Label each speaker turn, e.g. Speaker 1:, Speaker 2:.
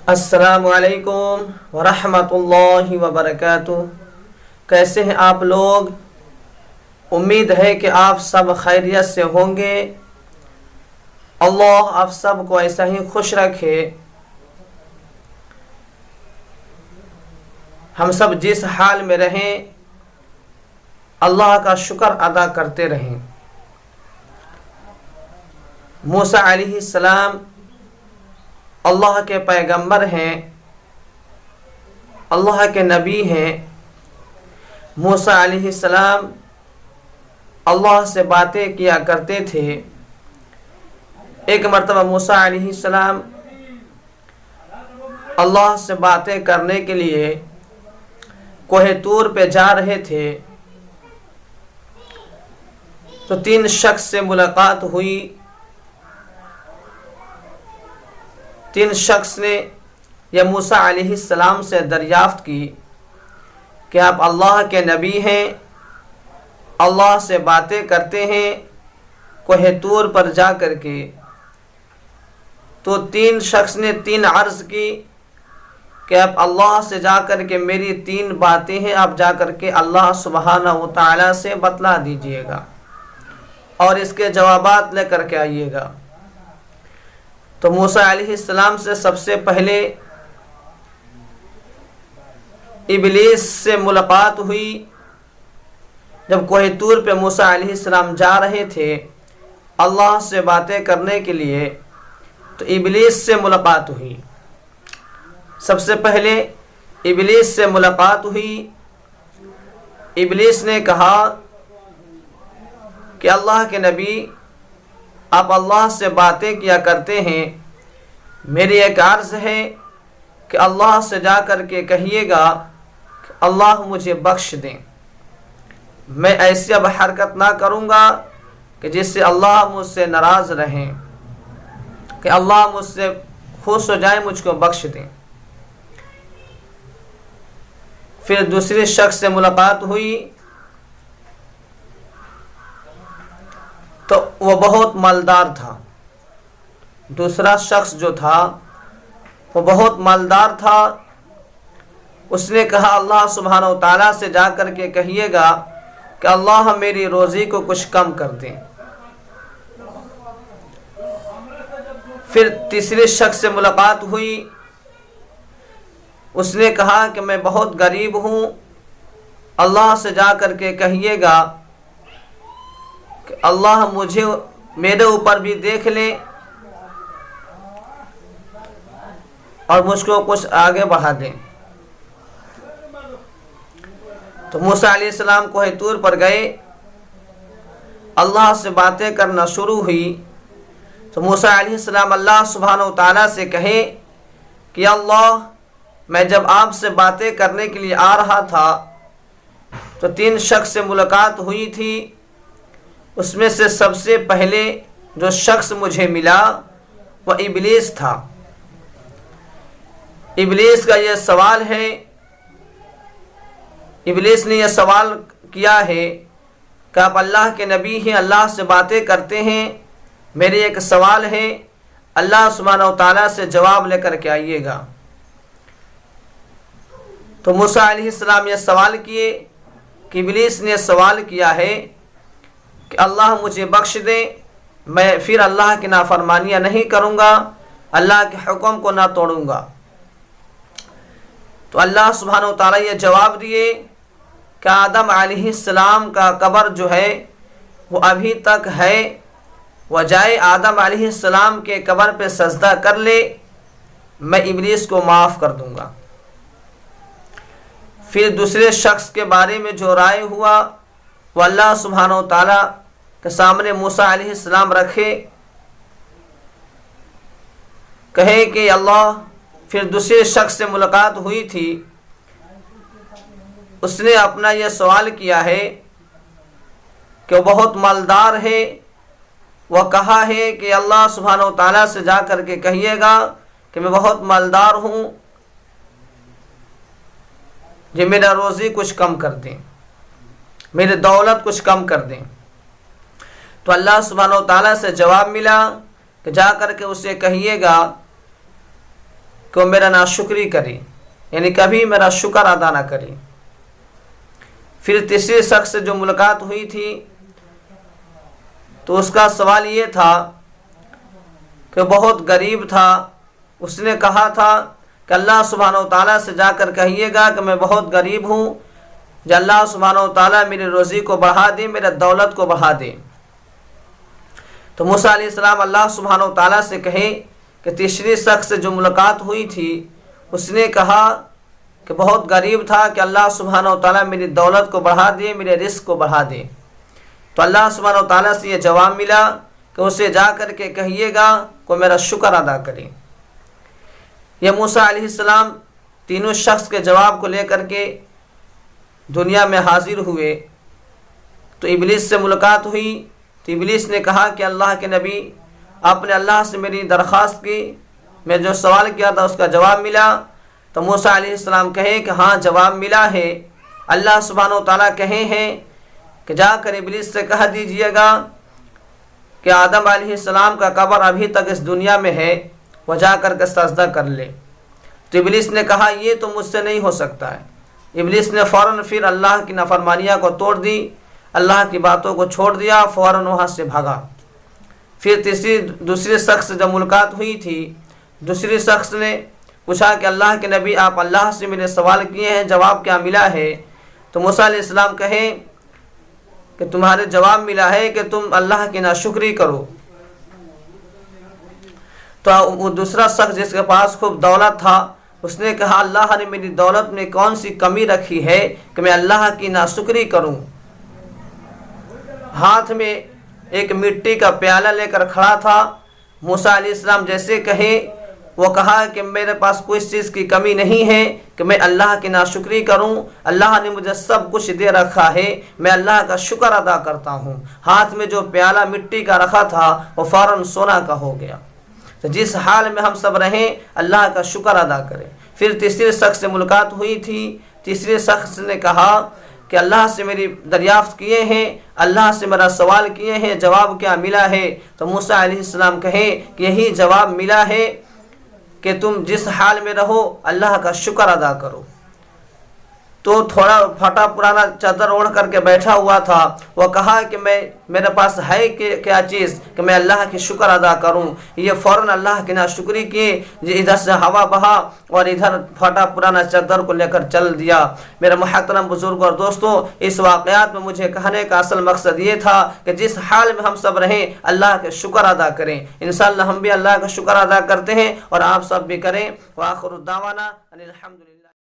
Speaker 1: السلام علیکم ورحمۃ اللہ وبرکاتہ۔ کیسے ہیں آپ لوگ؟ امید ہے کہ آپ سب خیریت سے ہوں گے۔ اللہ آپ سب کو ایسا ہی خوش رکھے۔ ہم سب جس حال میں رہیں اللہ کا شکر ادا کرتے رہیں۔ موسیٰ علیہ السلام اللہ کے پیغمبر ہیں، اللہ کے نبی ہیں۔ موسیٰ علیہ السلام اللہ سے باتیں کیا کرتے تھے۔ ایک مرتبہ موسیٰ علیہ السلام اللہ سے باتیں کرنے کے لیے کوہ طور پہ جا رہے تھے تو 3 شخص سے ملاقات ہوئی۔ 3 شخص نے یا موسیٰ علیہ السلام سے دریافت کی کہ آپ اللہ کے نبی ہیں، اللہ سے باتیں کرتے ہیں کوہ طور پر جا کر کے۔ تو 3 شخص نے 3 عرض کی کہ آپ اللہ سے جا کر کے میری 3 باتیں ہیں، آپ جا کر کے اللہ سبحانہ و تعالی سے بتلا دیجئے گا اور اس کے جوابات لے کر کے آئیے گا۔ تو موسیٰ علیہ السلام سے سب سے پہلے ابلیس سے ملاقات ہوئی۔ جب کوہ طور پہ موسیٰ علیہ السلام جا رہے تھے اللہ سے باتیں کرنے کے لیے تو ابلیس سے ملاقات ہوئی۔ سب سے پہلے ابلیس سے ملاقات ہوئی۔ ابلیس نے کہا کہ اللہ کے نبی آپ اللہ سے باتیں کیا کرتے ہیں، میری ایک عرض ہے کہ اللہ سے جا کر کے کہیے گا کہ اللہ مجھے بخش دیں، میں ایسی اب حرکت نہ کروں گا کہ جس سے اللہ مجھ سے ناراض رہیں، کہ اللہ مجھ سے خوش ہو جائے، مجھ کو بخش دیں۔ پھر دوسرے شخص سے ملاقات ہوئی تو وہ بہت مالدار تھا۔ دوسرا شخص جو تھا وہ بہت مالدار تھا۔ اس نے کہا اللہ سبحانہ و تعالیٰ سے جا کر کے کہیے گا کہ اللہ میری روزی کو کچھ کم کر دیں۔ پھر تیسرے شخص سے ملاقات ہوئی، اس نے کہا کہ میں بہت غریب ہوں، اللہ سے جا کر کے کہیے گا کہ اللہ مجھے میرے اوپر بھی دیکھ لے اور مجھ کو کچھ آگے بڑھا دیں۔ تو موسیٰ علیہ السلام کوہ طور پر گئے، اللہ سے باتیں کرنا شروع ہوئی۔ تو موسیٰ علیہ السلام اللہ سبحانہ و تعالیٰ سے کہے کہ اللہ میں جب آپ سے باتیں کرنے کے لیے آ رہا تھا تو 3 شخص سے ملاقات ہوئی تھی، اس میں سے سب سے پہلے جو شخص مجھے ملا وہ ابلیس تھا۔ ابلیس کا یہ سوال ہے، ابلیس نے یہ سوال کیا ہے کہ آپ اللہ کے نبی ہیں، اللہ سے باتیں کرتے ہیں، میرے ایک سوال ہے، اللہ سبحانہ و تعالیٰ سے جواب لے کر کے آئیے گا۔ تو موسیٰ علیہ السلام یہ سوال کیے کہ ابلیس نے سوال کیا ہے کہ اللہ مجھے بخش دے، میں پھر اللہ کی نافرمانیاں نہیں کروں گا، اللہ کے حکم کو نہ توڑوں گا۔ تو اللہ سبحانہ و تعالیٰ یہ جواب دیے کہ آدم علیہ السلام کا قبر جو ہے وہ ابھی تک ہے، وہ جائے آدم علیہ السلام کے قبر پہ سجدہ کر لے، میں ابلیس کو معاف کر دوں گا۔ پھر دوسرے شخص کے بارے میں جو رائے ہوا وہ اللہ سبحانہ و تعالیٰ کے سامنے موسیٰ علیہ السلام رکھے، کہے کہ اللہ، پھر دوسرے شخص سے ملاقات ہوئی تھی، اس نے اپنا یہ سوال کیا ہے کہ وہ بہت مالدار ہے، وہ کہا ہے کہ اللہ سبحانہ و تعالیٰ سے جا کر کے کہیے گا کہ میں بہت مالدار ہوں، جو میرا روزی کچھ کم کر دیں، میرے دولت کچھ کم کر دیں۔ تو اللہ سبحانہ و تعالیٰ سے جواب ملا کہ جا کر کے اسے کہیے گا کہ وہ میرا ناشکری کرے، یعنی کبھی میرا شکر ادا نہ کرے۔ پھر تیسرے شخص سے جو ملاقات ہوئی تھی تو اس کا سوال یہ تھا کہ بہت غریب تھا، اس نے کہا تھا کہ اللہ سبحانہ و تعالیٰ سے جا کر کہیے گا کہ میں بہت غریب ہوں، جو اللہ سبحانہ و تعالیٰ میری روزی کو بڑھا دے، میرے دولت کو بڑھا دے۔ تو موسیٰ علیہ السلام اللہ سبحانہ و تعالیٰ سے کہے کہ تیسری شخص سے جو ملاقات ہوئی تھی اس نے کہا کہ بہت غریب تھا کہ اللہ سبحانہ و تعالیٰ میری دولت کو بڑھا دے، میرے رزق کو بڑھا دے۔ تو اللہ سبحانہ و تعالیٰ سے یہ جواب ملا کہ اسے جا کر کے کہیے گا کہ میرا شکر ادا کرے۔ یہ موسیٰ علیہ السلام تینوں شخص کے جواب کو لے کر کے دنیا میں حاضر ہوئے تو ابلیس سے ملاقات ہوئی۔ تو ابلیس نے کہا کہ اللہ کے نبی، آپ نے اللہ سے میری درخواست کی، میں جو سوال کیا تھا اس کا جواب ملا؟ تو موسیٰ علیہ السلام کہے کہ ہاں جواب ملا ہے۔ اللہ سبحانہ و تعالیٰ کہے ہیں کہ جا کر ابلیس سے کہہ دیجئے گا کہ آدم علیہ السلام کا قبر ابھی تک اس دنیا میں ہے، وہ جا کر کے سجدہ کر لے۔ تو ابلیس نے کہا یہ تو مجھ سے نہیں ہو سکتا ہے۔ ابلیس نے فوراً پھر اللہ کی نافرمانیاں کو توڑ دی، اللہ کی باتوں کو چھوڑ دیا، فوراً وہاں سے بھاگا۔ پھر دوسرے شخص سے جب ملاقات ہوئی تھی، دوسرے شخص نے پوچھا کہ اللہ کے نبی، آپ اللہ سے میرے سوال کیے ہیں، جواب کیا ملا ہے؟ تو موسیٰ علیہ السلام کہے کہ تمہارے جواب ملا ہے کہ تم اللہ کی ناشکری کرو۔ تو وہ دوسرا شخص جس کے پاس خوب دولت تھا اس نے کہا اللہ نے میری دولت میں کون سی کمی رکھی ہے کہ میں اللہ کی ناشکری کروں؟ ہاتھ میں ایک مٹی کا پیالہ لے کر کھڑا تھا۔ موسیٰ علیہ السلام جیسے کہے وہ کہا کہ میرے پاس کوئی چیز کی کمی نہیں ہے کہ میں اللہ کی ناشکری کروں، اللہ نے مجھے سب کچھ دے رکھا ہے، میں اللہ کا شکر ادا کرتا ہوں۔ ہاتھ میں جو پیالہ مٹی کا رکھا تھا وہ فوراً سونا کا ہو گیا۔ تو جس حال میں ہم سب رہیں اللہ کا شکر ادا کریں۔ پھر تیسرے شخص سے ملاقات ہوئی تھی، تیسرے شخص نے کہا کہ اللہ سے میری دریافت کیے ہیں، اللہ سے میرا سوال کیے ہیں، جواب کیا ملا ہے؟ تو موسیٰ علیہ السلام کہے کہ یہی جواب ملا ہے کہ تم جس حال میں رہو اللہ کا شکر ادا کرو۔ تو تھوڑا پھٹا پرانا چادر اوڑھ کر کے بیٹھا ہوا تھا، وہ کہا کہ میرے پاس ہے کہ کیا چیز کہ میں اللہ کی شکر ادا کروں؟ یہ فوراً اللہ کی ناشکری کیے، ادھر سے ہوا بہا اور ادھر پھٹا پرانا چادر کو لے کر چل دیا۔ میرے محترم بزرگوں اور دوستوں، اس واقعات میں مجھے کہنے کا اصل مقصد یہ تھا کہ جس حال میں ہم سب رہیں اللہ کے شکر ادا کریں۔ انشاءاللہ ہم بھی اللہ کا شکر ادا کرتے ہیں اور آپ سب بھی کریں۔ وآخر الدعوانا ان الحمدللہ۔